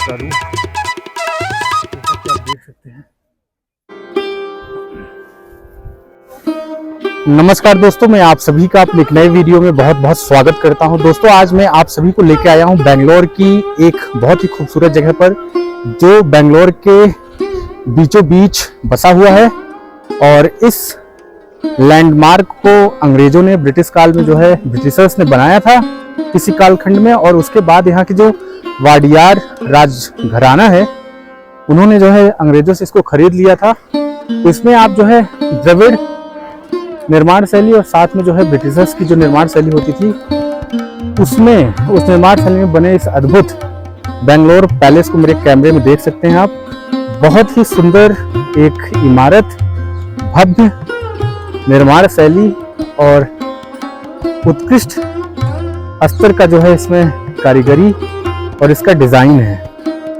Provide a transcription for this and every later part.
का रूम जैसा कि आप देख सकते हैं। नमस्कार दोस्तों, मैं आप सभी का अपने एक नए वीडियो में बहुत बहुत स्वागत करता हूं। दोस्तों आज मैं आप सभी को लेकर आया हूं बेंगलोर की एक बहुत ही खूबसूरत जगह पर, जो बेंगलोर के बीचों बीच बसा हुआ है। और इस लैंडमार्क को अंग्रेजों ने ब्रिटिश काल में जो है ब्रिटिशर्स ने बनाया था किसी कालखंड में, और उसके बाद यहाँ की जो वाडियार राजघराना है उन्होंने जो है अंग्रेजों से इसको खरीद लिया था। तो इसमें आप जो है द्रविड़ निर्माण शैली और साथ में जो है ब्रिटिशर्स की जो निर्माण शैली होती थी उसमें उस निर्माण शैली में बने इस अद्भुत बेंगलोर पैलेस को मेरे कैमरे में देख सकते हैं आप। बहुत ही सुंदर एक इमारत, भव्य निर्माण शैली और उत्कृष्ट स्तर का जो है इसमें कारीगरी और इसका डिजाइन है।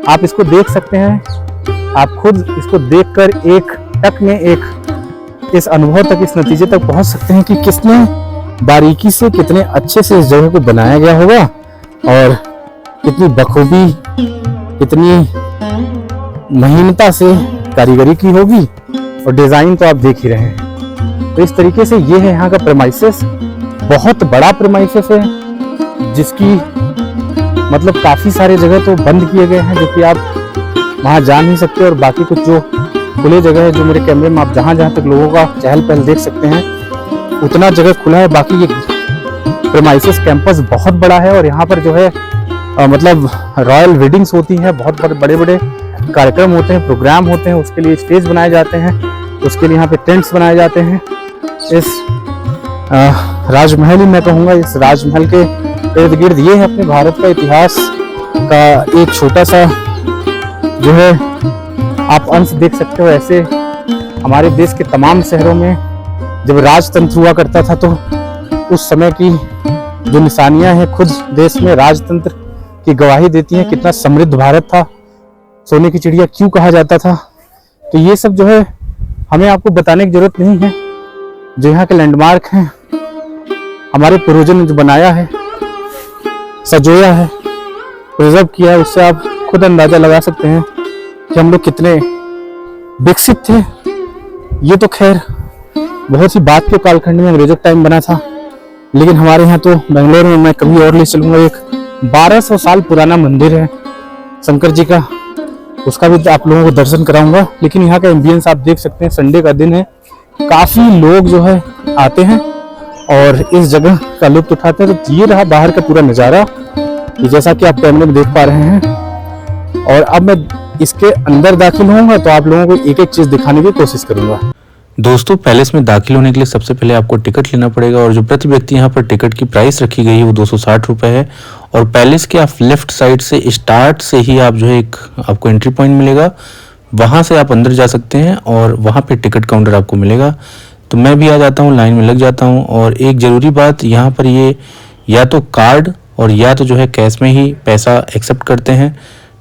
आप इसको देख सकते हैं, आप खुद इसको देखकर एक टक में एक इस अनुभव तक, इस नतीजे तक पहुंच सकते हैं कि कितने बारीकी से, कितने अच्छे से इस जगह को बनाया गया होगा और कितनी बखूबी, कितनी महीनता से कारीगरी की होगी। और डिजाइन तो आप देख ही रहे हैं। तो इस तरीके से ये है यहाँ का प्रेमाइसेस। बहुत बड़ा प्रेमाइसेस है जिसकी मतलब काफी सारे जगह तो बंद किए गए हैं जो कि आप वहां जा नहीं सकते, और बाकी कुछ जो खुले जगह है जो मेरे कैमरे में आप जहां जहां तक लोगों का चहल पहल देख सकते हैं उतना जगह खुला है। बाकी ये प्रेमाइसेस कैंपस बहुत बड़ा है और यहाँ पर जो है मतलब रॉयल वेडिंग्स होती हैं, बहुत बड़े बड़े कार्यक्रम होते हैं, प्रोग्राम होते हैं, उसके लिए स्टेज बनाए जाते हैं, उसके लिए यहाँ पे टेंट्स बनाए जाते हैं। इस राजमहल ही मैं कहूँगा, इस राजमहल के इर्द गिर्द ये है अपने भारत का इतिहास का एक छोटा सा जो है आप अंश देख सकते हो। ऐसे हमारे देश के तमाम शहरों में जब राजतंत्र हुआ करता था तो उस समय की जो निशानियां हैं खुद देश में राजतंत्र की गवाही देती हैं। कितना समृद्ध भारत था, सोने की चिड़िया क्यों कहा जाता था। तो ये सब जो है हमें आपको बताने की जरूरत नहीं है। जो यहाँ के लैंडमार्क हैं, हमारे पूर्वजों ने जो बनाया है, सजोया है, प्रिजर्व किया है, उससे आप खुद अंदाजा लगा सकते हैं कि हम लोग कितने विकसित थे। ये तो खैर बहुत ही बाद के कालखंड में अंग्रेजों टाइम बना था, लेकिन हमारे यहाँ तो बेंगलोर में मैं कभी और ले चलूंगा, एक 1200 साल पुराना मंदिर है शंकर जी का, उसका भी आप लोगों को दर्शन कराऊंगा। लेकिन यहाँ का एम्बियंस आप देख सकते हैं, संडे का दिन है, काफी लोग जो है आते हैं और इस जगह का लुत्फ उठाते हैं। तो ये रहा बाहर का पूरा नजारा, जैसा कि आप कैमरे में देख पा रहे हैं। और अब मैं इसके अंदर दाखिल होऊंगा तो आप लोगों को एक एक चीज दिखाने की कोशिश करूंगा। दोस्तों पैलेस में दाखिल होने के लिए सबसे पहले आपको टिकट लेना पड़ेगा, और जो प्रति व्यक्ति यहाँ पर टिकट की प्राइस रखी गई है वो 260 रुपए है। और पैलेस के आप लेफ्ट साइड से स्टार्ट से ही आप जो है एक आपको एंट्री पॉइंट मिलेगा, वहां से आप अंदर जा सकते हैं और वहां पे टिकट काउंटर आपको मिलेगा। तो मैं भी आ जाता हूँ, लाइन में लग जाता हूँ। और एक जरूरी बात, यहाँ पर ये या तो कार्ड और या तो जो है कैश में ही पैसा एक्सेप्ट करते हैं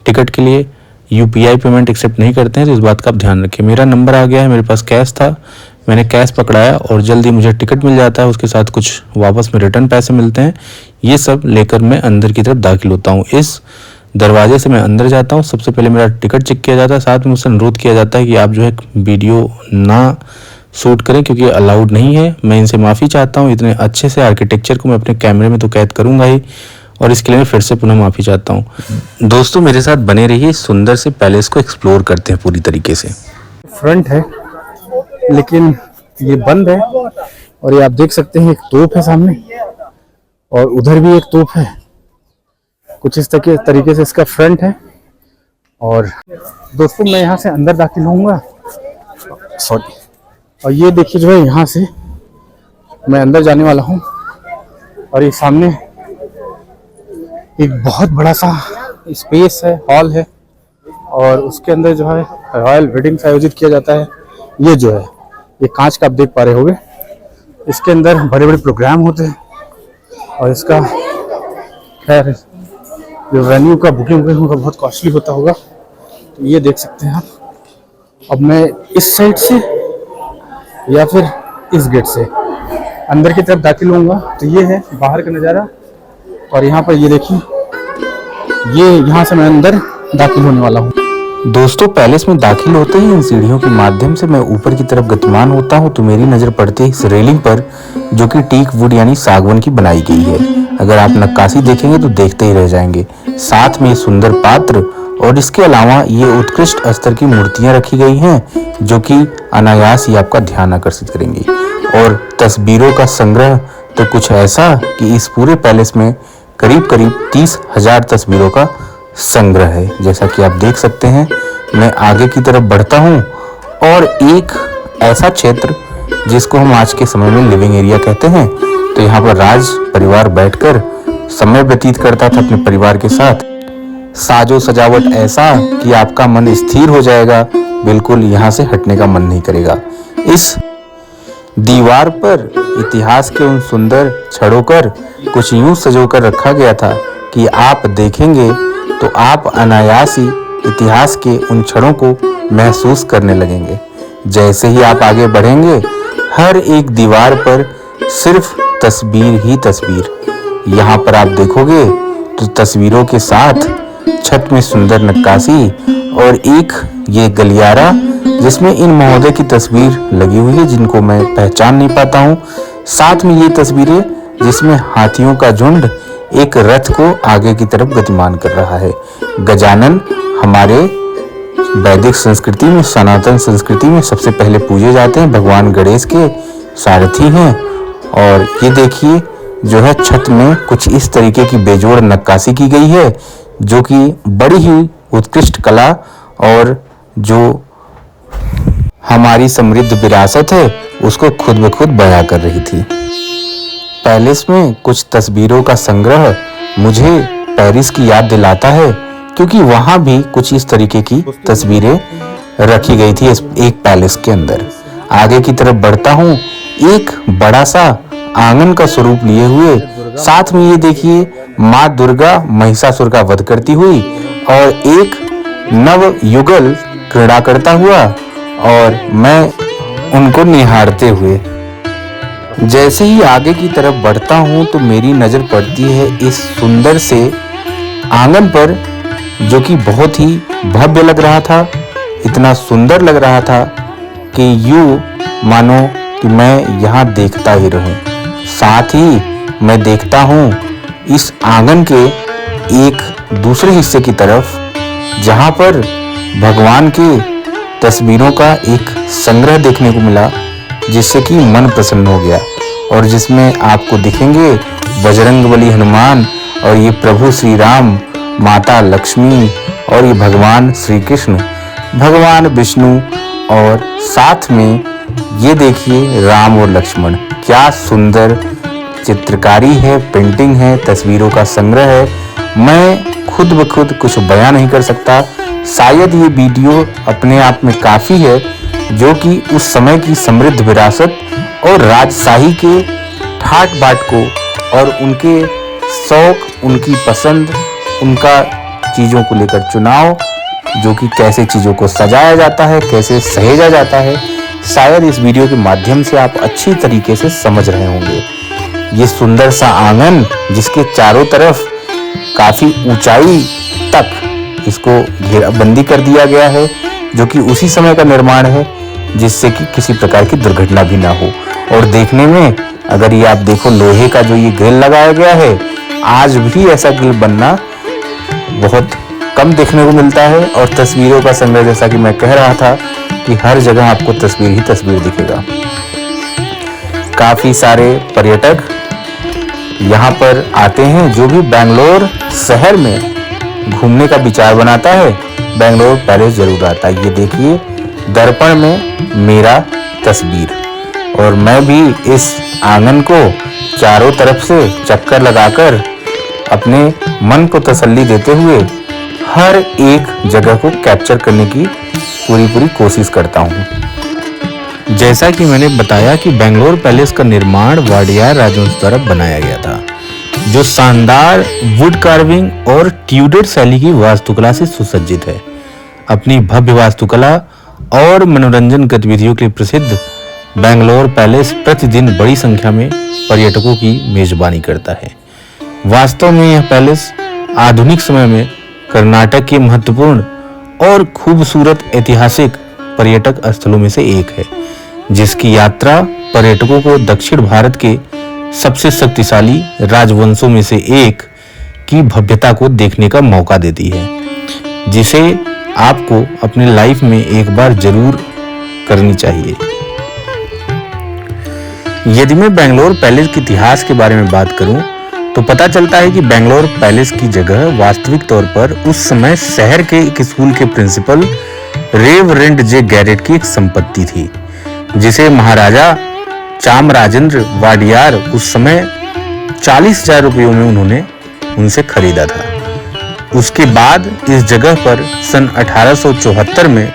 टिकट के लिए, यूपीआई पेमेंट एक्सेप्ट नहीं करते हैं। तो इस बात का आप ध्यान रखिए। मेरा नंबर आ गया है, मेरे पास कैश था, मैंने कैश पकड़ाया और जल्दी मुझे टिकट मिल जाता है, उसके साथ कुछ वापस में रिटर्न पैसे मिलते हैं। ये सब लेकर मैं अंदर की तरफ दाखिल होता हूँ। इस दरवाजे से मैं अंदर जाता हूँ। सबसे पहले मेरा टिकट चेक किया जाता है, साथ में मुझसे अनुरोध किया जाता है कि आप जो है वीडियो ना शूट करें क्योंकि अलाउड नहीं है। मैं इनसे माफ़ी चाहता हूँ, इतने अच्छे से आर्किटेक्चर को मैं अपने कैमरे में तो कैद करूँगा ही, और इसके लिए मैं फिर से पुनः माफ़ी चाहता हूँ। दोस्तों मेरे साथ बने रहिए, सुंदर से पैलेस को एक्सप्लोर करते हैं पूरी तरीके से। फ्रंट है लेकिन ये बंद है, और ये आप देख सकते हैं एक तोप है सामने और उधर भी एक तोप है। कुछ इस तरीके से इसका फ्रंट है। और दोस्तों मैं यहाँ से अंदर दाखिल होऊंगा, सॉरी, और ये देखिए जो है यहाँ से मैं अंदर जाने वाला हूँ। और ये सामने एक बहुत बड़ा सा स्पेस है, हॉल है, और उसके अंदर जो है रॉयल वेडिंग्स आयोजित किया जाता है। ये जो है ये कांच का आप देख पा रहे होंगे, इसके अंदर बड़े बड़े प्रोग्राम होते हैं। और इसका खैर जो वेन्यू का बुकिंग होगा बहुत कॉस्टली होता होगा। तो ये देख सकते हैं आप। अब मैं इस साइड से या फिर इस गेट से अंदर की तरफ दाखिल होऊंगा। तो ये है बाहर का नज़ारा, और यहाँ पर ये देखिए, ये यहाँ से मैं अंदर दाखिल होने वाला हूँ। दोस्तों, पैलेस में दाखिल होते ही इन सीढ़ियों के माध्यम से मैं ऊपर की तरफ गतिमान होता हूँ तो मेरी नजर पड़ती है इस रेलिंग पर, जो कि टीक वुड यानी सागवान की बनाई गई है। अगर आप नक्काशी देखेंगे तो देखते ही रह जाएंगे। साथ में ये सुंदर पात्र और इसके अलावा ये उत्कृष्ट स्तर की मूर्तियां रखी गई हैं, जो कि अनायास ही आपका ध्यान आकर्षित करेंगी। और तस्वीरों का संग्रह तो कुछ ऐसा कि इस पूरे पैलेस में करीब करीब 30,000 तस्वीरों का संग्रह है। जैसा कि आप देख सकते हैं, मैं आगे की तरफ बढ़ता हूं और एक ऐसा क्षेत्र जिसको हम आज के समय में लिविंग एरिया कहते हैं, तो यहाँ पर राज परिवार बैठकर समय व्यतीत करता था अपने परिवार के साथ। साजो सजावट ऐसा कि आपका मन स्थिर हो जाएगा, बिल्कुल यहाँ से हटने का मन नहीं करेगा। इस दीवार पर इतिहास के उन सुंदर छड़ों कर कुछ यूं सजोकर रखा गया था कि आप देखेंगे तो आप अनायास ही इतिहास के उन क्षणों को महसूस करने लगेंगे। जैसे ही आप आगे बढ़ेंगे, हर एक दीवार पर सिर्फ तस्वीर ही तस्वीर। यहाँ पर आप देखोगे तो तस्वीरों के साथ छत में सुंदर नक्काशी और एक ये गलियारा जिसमें इन महोदय की तस्वीर लगी हुई है, जिनको मैं पहचान नहीं पाता हूँ। साथ में ये तस्वीरें जिसमें हाथियों का झुंड एक रथ को आगे की तरफ गतिमान कर रहा है। गजानन हमारे वैदिक संस्कृति में, सनातन संस्कृति में सबसे पहले पूजे जाते हैं। भगवान गणेश के सारथी हैं। और ये देखिए जो है छत में कुछ इस तरीके की बेजोड़ नक्काशी की गई है, जो कि बड़ी ही उत्कृष्ट कला और जो हमारी समृद्ध विरासत है उसको खुद ब खुद बयां कर रही थी। पैलेस में कुछ तस्वीरों का संग्रह मुझे पेरिस की याद दिलाता है, क्योंकि वहां भी कुछ इस तरीके की तस्वीरें रखी गई थी एक पैलेस के अंदर। आगे की तरफ बढ़ता हूँ, एक बड़ा सा आंगन का स्वरूप लिए हुए, साथ में ये देखिए माँ दुर्गा महिषासुर का वध करती हुई और एक नव युगल क्रीड़ा करता हुआ और मैं उनको निहारते हुए। जैसे ही आगे की तरफ बढ़ता हूं तो मेरी नजर पड़ती है इस सुंदर से आंगन पर, जो कि बहुत ही भव्य लग रहा था। इतना सुंदर लग रहा था कि यूं मानो कि मैं यहाँ देखता ही रहूं। साथ ही मैं देखता हूं इस आंगन के एक दूसरे हिस्से की तरफ, जहां पर भगवान के तस्वीरों का एक संग्रह देखने को मिला, जिससे कि मन प्रसन्न हो गया। और जिसमें आपको दिखेंगे बजरंगबली हनुमान और ये प्रभु श्री राम, माता लक्ष्मी और ये भगवान श्री कृष्ण, भगवान विष्णु और साथ में ये देखिए राम और लक्ष्मण। क्या सुंदर चित्रकारी है, पेंटिंग है, तस्वीरों का संग्रह है। मैं खुद ब खुद कुछ बयां नहीं कर सकता। शायद ये वीडियो अपने आप में काफी है, जो कि उस समय की समृद्ध विरासत और राजशाही के ठाट बाट को और उनके शौक, उनकी पसंद, उनका चीज़ों को लेकर चुनाव, जो कि कैसे चीज़ों को सजाया जाता है, कैसे सहेजा जाता है, शायद इस वीडियो के माध्यम से आप अच्छी तरीके से समझ रहे होंगे। ये सुंदर सा आंगन जिसके चारों तरफ काफ़ी ऊंचाई तक इसको घेराबंदी कर दिया गया है, जो कि उसी समय का निर्माण है, जिससे कि किसी प्रकार की दुर्घटना भी ना हो। और देखने में अगर ये आप देखो, लोहे का जो ये ग्रिल लगाया गया है, आज भी ऐसा ग्रिल बनना बहुत कम देखने को मिलता है। और तस्वीरों का संग्रह, जैसा कि मैं कह रहा था कि हर जगह आपको तस्वीर ही तस्वीर दिखेगा। काफी सारे पर्यटक यहाँ पर आते हैं, जो भी बेंगलोर शहर में घूमने का विचार बनाता है, बेंगलोर पैलेस जरूर आता है। ये देखिए दर्पण में मेरा तस्वीर, और मैं भी इस आंगन को चारों तरफ से चक्कर लगाकर अपने मन को तसल्ली देते हुए हर एक जगह को कैप्चर करने की पूरी कोशिश करता हूँ। जैसा कि मैंने बताया कि बेंगलोर पैलेस का निर्माण वाडियार राजवंश द्वारा बनाया गया था, जो शानदार वुड कार्विंग और ट्यूडर शैली की वास्तुकला से सुसज्जित है। अपनी भव्य वास्तुकला और मनोरंजन गतिविधियों के लिए प्रसिद्ध बेंगलोर पैलेस प्रतिदिन बड़ी संख्या में पर्यटकों की मेजबानी करता है। वास्तव में यह पैलेस आधुनिक समय में कर्नाटक के महत्वपूर्ण और खूबसूरत ऐतिहासिक पर्यटक स्थलों में से एक है, जिसकी यात्रा पर्यटकों को दक्षिण भारत के सबसे शक्तिशाली राजवंशों में से एक की भव्यता को देखने का मौका देती है, जिसे आपको अपनी लाइफ में एक बार जरूर करनी चाहिए। यदि मैं बेंगलोर पैलेस के इतिहास के बारे में बात करूं, तो पता चलता है कि बेंगलोर पैलेस की जगह वास्तविक तौर पर उस समय शहर के एक स्कूल के प्रिंसिपल रेवरेंड जे गैरेट की एक संपत्ति थी, जिसे महाराजा चामराजेंद्र वाडियार उस समय 40,000 रुपयों में उन्होंने उनसे खरीदा था। उसके बाद इस जगह पर सन 1874 में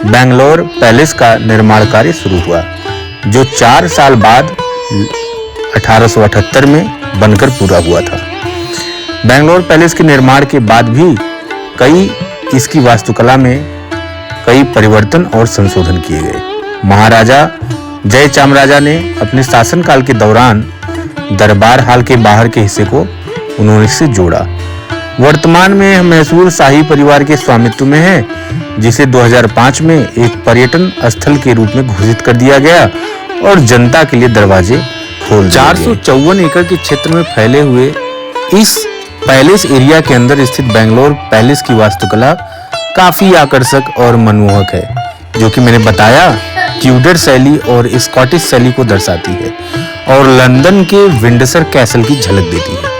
बेंगलोर पैलेस का निर्माण कार्य शुरू हुआ, जो 4 साल बाद 1878 में बनकर पूरा हुआ था। बेंगलोर पैलेस के निर्माण के बाद भी इसकी वास्तुकला में कई परिवर्तन और संशोधन किए गए। महाराजा जय चामराजा ने अपने शासनकाल के दौरान दरबार हाल के बाहर के हिस्से को उन्होंने इससे जोड़ा। वर्तमान में मैसूर शाही परिवार के स्वामित्व में है, जिसे 2005 में एक पर्यटन स्थल के रूप में घोषित कर दिया गया और जनता के लिए दरवाजे खोल 454 एकड़ के क्षेत्र में फैले हुए इस पैलेस एरिया के अंदर स्थित बेंगलोर पैलेस की वास्तुकला काफी आकर्षक और मनमोहक है, जो कि मैंने बताया ट्यूडर शैली और स्कॉटिश शैली को दर्शाती है और लंदन के विंडसर कैसल की झलक देती है।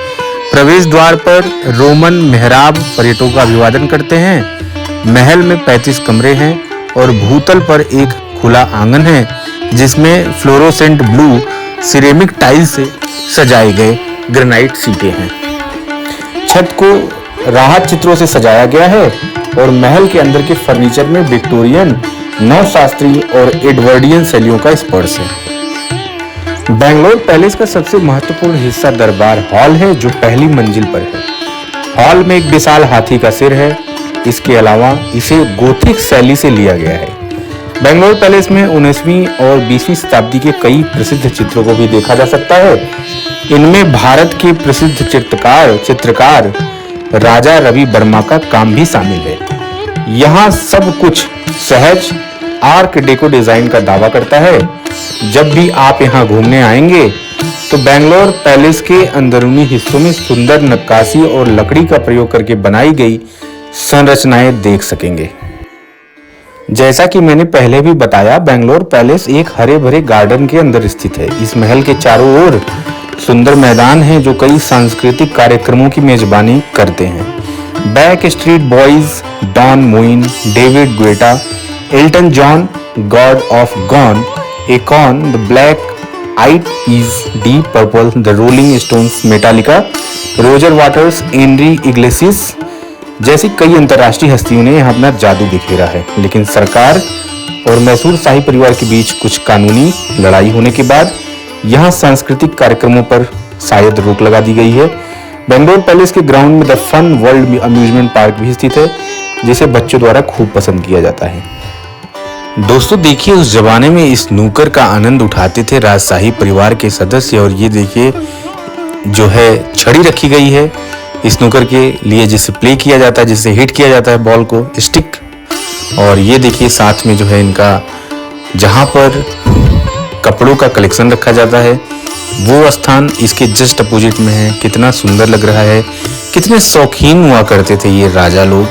प्रवेश द्वार पर रोमन मेहराब पर्यटकों का अभिवादन करते हैं। महल में 35 कमरे हैं और भूतल पर एक खुला आंगन है, जिसमें फ्लोरोसेंट ब्लू सिरेमिक टाइल्स से सजाए गए ग्रेनाइट सीटें हैं। छत को राहत चित्रों से सजाया गया है और महल के अंदर के फर्नीचर में विक्टोरियन, नवशास्त्रीय और एडवर्डियन शैलियों का स्पर्श है। बेंगलोर पैलेस का सबसे महत्वपूर्ण हिस्सा दरबार हॉल है, जो पहली मंजिल पर है। हॉल में एक विशाल हाथी का सिर है। इसके अलावा इसे गोथिक शैली से लिया गया है। बेंगलोर पैलेस में 19वीं और 20वीं शताब्दी के कई प्रसिद्ध चित्रों को भी देखा जा सकता है। इनमें भारत के प्रसिद्ध चित्रकार राजा रवि वर्मा का काम भी शामिल है। यहाँ सब कुछ सहज आर्क डेको डिजाइन का दावा करता है। जब भी आप यहाँ घूमने आएंगे तो बेंगलोर पैलेस के अंदरूनी हिस्सों में सुंदर नक्काशी और लकड़ी का प्रयोग करके बनाई गई संरचनाएं देख सकेंगे। जैसा कि मैंने पहले भी बताया, बेंगलोर पैलेस एक हरे भरे गार्डन के अंदर स्थित है। इस महल के चारों ओर सुंदर मैदान हैं, जो कई सांस्कृतिक कार्यक्रमों की मेजबानी करते हैं। Backstreet Boys, Don Moen, David Guetta, Elton John, गॉड ऑफ गॉन, Akon, the Black Eyed Peas, Deep Purple, the Rolling Stones, Metallica, Roger Waters, Enrique Iglesias जैसी कई अंतर्राष्ट्रीय हस्तियों ने यहाँ अपना जादू बिखेरा है। लेकिन सरकार और मैसूर शाही परिवार के बीच कुछ कानूनी लड़ाई होने के बाद यहाँ सांस्कृतिक कार्यक्रमों पर शायद रोक लगा दी गई है। बेंगलोर पैलेस के ग्राउंड में the fun world amusement park भी स्थित है, जिसे बच्चों द्वारा खूब पसंद किया जाता है। दोस्तों देखिए, उस जमाने में इस स्नूकर का आनंद उठाते थे राजशाही परिवार के सदस्य। और ये देखिए जो है छड़ी रखी गई है स्नूकर के लिए, जिससे प्ले किया जाता है, जिससे हिट किया जाता है बॉल को, स्टिक। और ये देखिए साथ में जो है इनका जहां पर कपड़ों का कलेक्शन रखा जाता है, वो स्थान इसके जस्ट अपोजिट में है। कितना सुंदर लग रहा है। कितने शौकीन हुआ करते थे ये राजा लोग,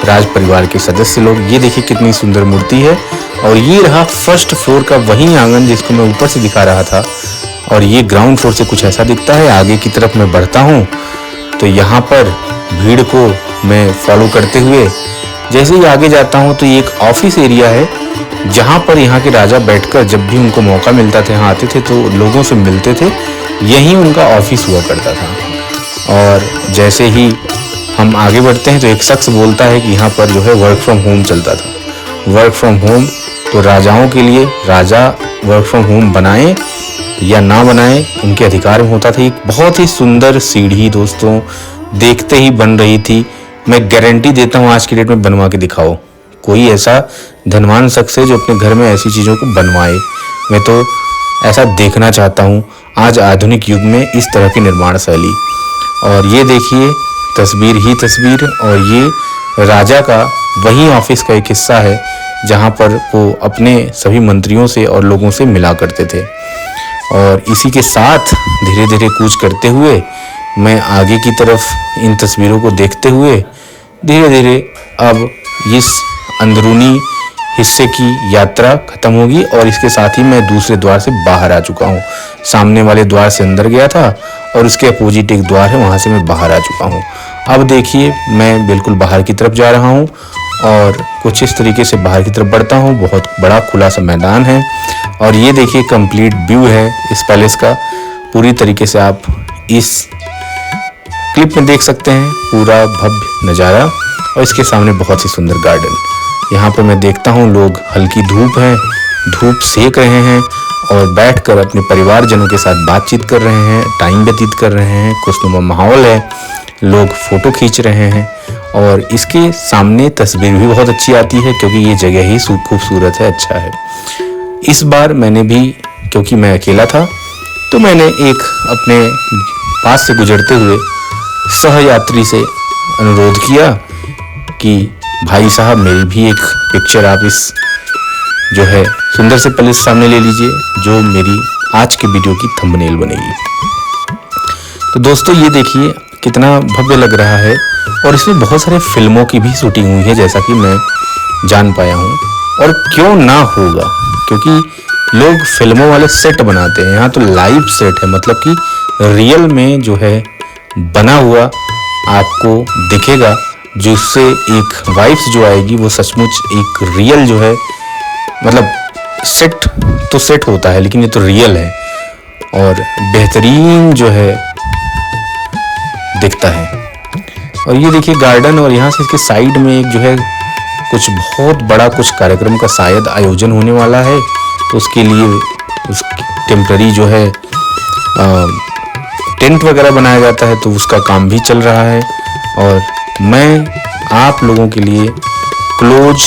राज परिवार के सदस्य लोग। ये देखिए कितनी सुंदर मूर्ति है। और ये रहा फर्स्ट फ्लोर का वही आंगन जिसको मैं ऊपर से दिखा रहा था। और ये ग्राउंड फ्लोर से कुछ ऐसा दिखता है। आगे की तरफ मैं बढ़ता हूँ तो यहाँ पर भीड़ को मैं फॉलो करते हुए जैसे ही आगे जाता हूँ तो ये एक ऑफिस एरिया है, जहाँ पर यहाँ के राजा बैठकर जब भी उनको मौका मिलता था, यहाँ आते थे तो लोगों से मिलते थे। यही उनका ऑफिस हुआ करता था। और जैसे ही हम आगे बढ़ते हैं तो एक शख्स बोलता है कि यहाँ पर जो है वर्क फ्रॉम होम चलता था। वर्क फ्रॉम होम तो राजाओं के लिए, राजा वर्क फ्रॉम होम बनाए या ना बनाए उनके अधिकार में होता था। एक बहुत ही सुंदर सीढ़ी दोस्तों देखते ही बन रही थी। मैं गारंटी देता हूँ आज की डेट में बनवा के दिखाओ, कोई ऐसा धनवान शख्स है जो अपने घर में ऐसी चीज़ों को बनवाए। मैं तो ऐसा देखना चाहता हूँ आज आधुनिक युग में इस तरह की निर्माण शैली। और ये देखिए तस्वीर ही तस्वीर। और ये राजा का वही ऑफिस का एक हिस्सा है जहाँ पर वो अपने सभी मंत्रियों से और लोगों से मिला करते थे। और इसी के साथ धीरे धीरे कूच करते हुए मैं आगे की तरफ इन तस्वीरों को देखते हुए धीरे धीरे अब इस अंदरूनी हिस्से की यात्रा खत्म होगी और इसके साथ ही मैं दूसरे द्वार से बाहर आ चुका हूँ। सामने वाले द्वार से अंदर गया था और उसके अपोजिट एक द्वार है, वहाँ से मैं बाहर आ चुका हूँ। अब देखिए मैं बिल्कुल बाहर की तरफ जा रहा हूँ और कुछ इस तरीके से बाहर की तरफ बढ़ता हूँ। बहुत बड़ा खुला सा मैदान है और ये देखिए कंप्लीट व्यू है इस पैलेस का। पूरी तरीके से आप इस क्लिप में देख सकते हैं पूरा भव्य नज़ारा और इसके सामने बहुत ही सुंदर गार्डन। यहाँ पर मैं देखता हूँ लोग हल्की धूप है, धूप सेक रहे हैं और बैठकर अपने परिवारजनों के साथ बातचीत कर रहे हैं, टाइम व्यतीत कर रहे हैं। खुशनुमा माहौल है, लोग फोटो खींच रहे हैं और इसके सामने तस्वीर भी बहुत अच्छी आती है क्योंकि ये जगह ही खूबसूरत है, अच्छा है। इस बार मैंने भी, क्योंकि मैं अकेला था, तो मैंने एक अपने पास से गुजरते हुए सहयात्री से अनुरोध किया कि भाई साहब मेरी भी एक पिक्चर आप इस जो है सुंदर से पैलेस सामने ले लीजिए जो मेरी आज के वीडियो की थंबनेल बनेगी। तो दोस्तों ये देखिए कितना भव्य लग रहा है और इसमें बहुत सारे फिल्मों की भी शूटिंग हुई है जैसा कि मैं जान पाया हूँ। और क्यों ना होगा, क्योंकि लोग फिल्मों वाले सेट बनाते हैं, यहाँ तो लाइव सेट है, मतलब कि रियल में जो है बना हुआ आपको दिखेगा, जिससे एक वाइब्स जो आएगी वो सचमुच एक रियल जो है, मतलब सेट तो सेट होता है लेकिन ये तो रियल है और बेहतरीन जो है दिखता है। और ये देखिए गार्डन और यहाँ से इसके साइड में एक जो है कुछ बहुत बड़ा कुछ कार्यक्रम का शायद आयोजन होने वाला है, तो उसके लिए उस टेम्पररी जो है टेंट वगैरह बनाया जाता है, तो उसका काम भी चल रहा है। और मैं आप लोगों के लिए close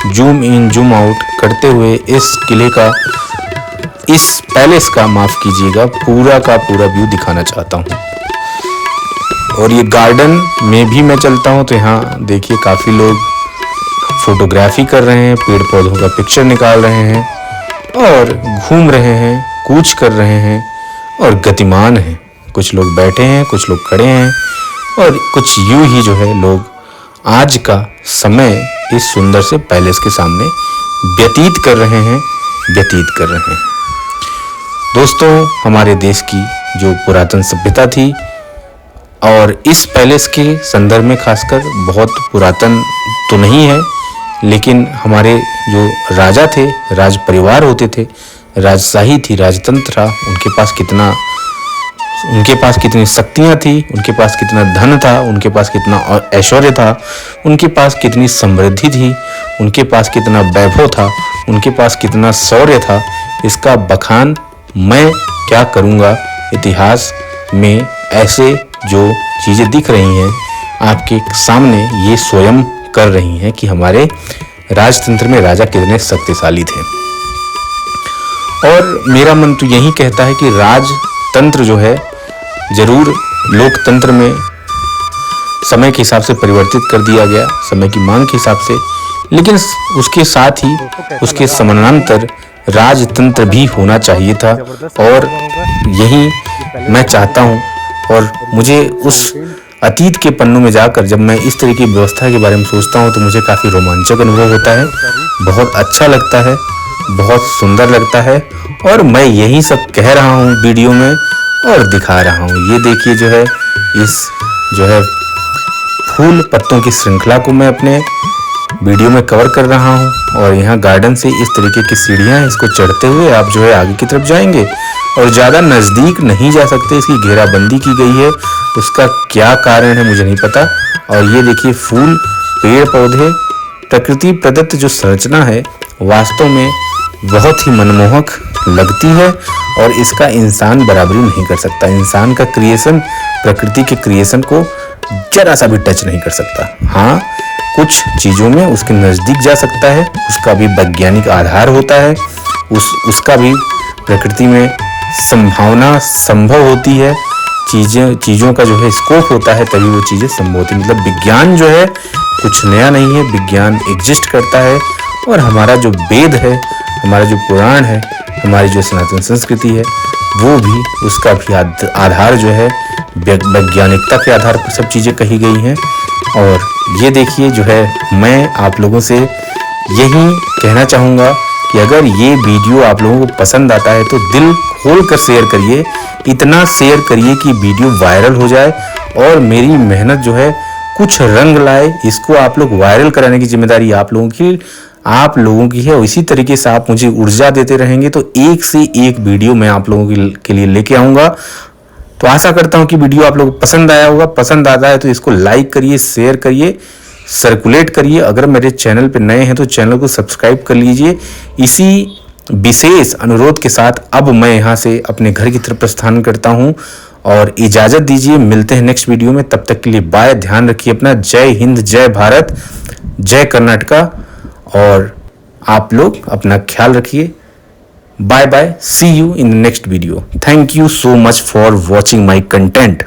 zoom in zoom out करते हुए इस किले का, इस पैलेस का माफ कीजिएगा, पूरा का पूरा व्यू दिखाना चाहता हूँ। और ये गार्डन में भी मैं चलता हूँ तो यहाँ देखिए काफ़ी लोग फोटोग्राफी कर रहे हैं, पेड़ पौधों का पिक्चर निकाल रहे हैं और घूम रहे हैं, कूच कर रहे हैं और गतिमान हैं। कुछ लोग बैठे हैं, कुछ लोग खड़े हैं और कुछ यूं ही जो है लोग आज का समय इस सुंदर से पैलेस के सामने व्यतीत कर रहे हैं। दोस्तों हमारे देश की जो पुरातन सभ्यता थी और इस पैलेस के संदर्भ में खासकर बहुत पुरातन तो नहीं है, लेकिन हमारे जो राजा थे, राज परिवार होते थे, राजशाही थी, राजतंत्र था, उनके पास कितनी शक्तियाँ थी, उनके पास कितना धन था, उनके पास कितना ऐश्वर्य था, उनके पास कितनी समृद्धि थी, उनके पास कितना वैभव था, उनके पास कितना शौर्य था, इसका बखान मैं क्या करूँगा। इतिहास में ऐसे जो चीज़ें दिख रही हैं आपके सामने, ये स्वयं कर रही हैं कि हमारे राजतंत्र में राजा कितने शक्तिशाली थे। और मेरा मन तो यही कहता है कि राजतंत्र जो है जरूर लोकतंत्र में समय के हिसाब से परिवर्तित कर दिया गया, समय की मांग के हिसाब से, लेकिन उसके साथ ही उसके समानांतर राजतंत्र भी होना चाहिए था। और यही मैं चाहता हूँ और मुझे उस अतीत के पन्नों में जाकर जब मैं इस तरह की व्यवस्था के बारे में सोचता हूँ तो मुझे काफ़ी रोमांचक अनुभव होता है, बहुत अच्छा लगता है, बहुत सुंदर लगता है। और मैं यही सब कह रहा हूँ वीडियो में और दिखा रहा हूँ। ये देखिए जो है इस जो है फूल पत्तों की श्रृंखला को मैं अपने वीडियो में कवर कर रहा हूँ। और यहाँ गार्डन से इस तरीके की सीढ़ियाँ हैं, इसको चढ़ते हुए आप जो है आगे की तरफ जाएंगे और ज़्यादा नज़दीक नहीं जा सकते, इसकी घेराबंदी की गई है। उसका क्या कारण है मुझे नहीं पता। और ये देखिए फूल, पेड़ पौधे, प्रकृति प्रदत्त जो संरचना है वास्तव में बहुत ही मनमोहक लगती है और इसका इंसान बराबरी नहीं कर सकता। इंसान का क्रिएशन प्रकृति के क्रिएशन को जरा सा भी टच नहीं कर सकता। हाँ, कुछ चीज़ों में उसके नज़दीक जा सकता है, उसका भी वैज्ञानिक आधार होता है, उसका भी प्रकृति में संभावना संभव होती है, चीज़ों का जो है स्कोप होता है तभी वो चीज़ें संभव होती है। मतलब विज्ञान जो है कुछ नया नहीं है, विज्ञान एग्जिस्ट करता है और हमारा जो वेद है, हमारा जो पुराण है, हमारी जो सनातन संस्कृति है, वो भी उसका भी आधार जो है वैज्ञानिकता के आधार पर सब चीज़ें कही गई हैं। और ये देखिए जो है मैं आप लोगों से यही कहना चाहूँगा कि अगर ये वीडियो आप लोगों को पसंद आता है तो दिल खोल कर शेयर करिए, इतना शेयर करिए कि वीडियो वायरल हो जाए और मेरी मेहनत जो है कुछ रंग लाए। इसको आप लोग वायरल कराने की जिम्मेदारी आप लोगों की है। इसी तरीके से आप मुझे ऊर्जा देते रहेंगे तो एक से एक वीडियो मैं आप लोगों के लिए लेके आऊँगा। तो आशा करता हूँ कि वीडियो आप लोगों को पसंद आया होगा। पसंद आता है तो इसको लाइक करिए, शेयर करिए, सर्कुलेट करिए। अगर मेरे चैनल पे नए हैं तो चैनल को सब्सक्राइब कर लीजिए। इसी विशेष अनुरोध के साथ अब मैं यहाँ से अपने घर की तरफ प्रस्थान करता हूँ और इजाज़त दीजिए। मिलते हैं नेक्स्ट वीडियो में, तब तक के लिए बाय। ध्यान रखिए अपना। जय हिंद, जय भारत, जय कर्नाटका। और आप लोग अपना ख्याल रखिए। Bye bye, see you in the next video. Thank you so much for watching my content.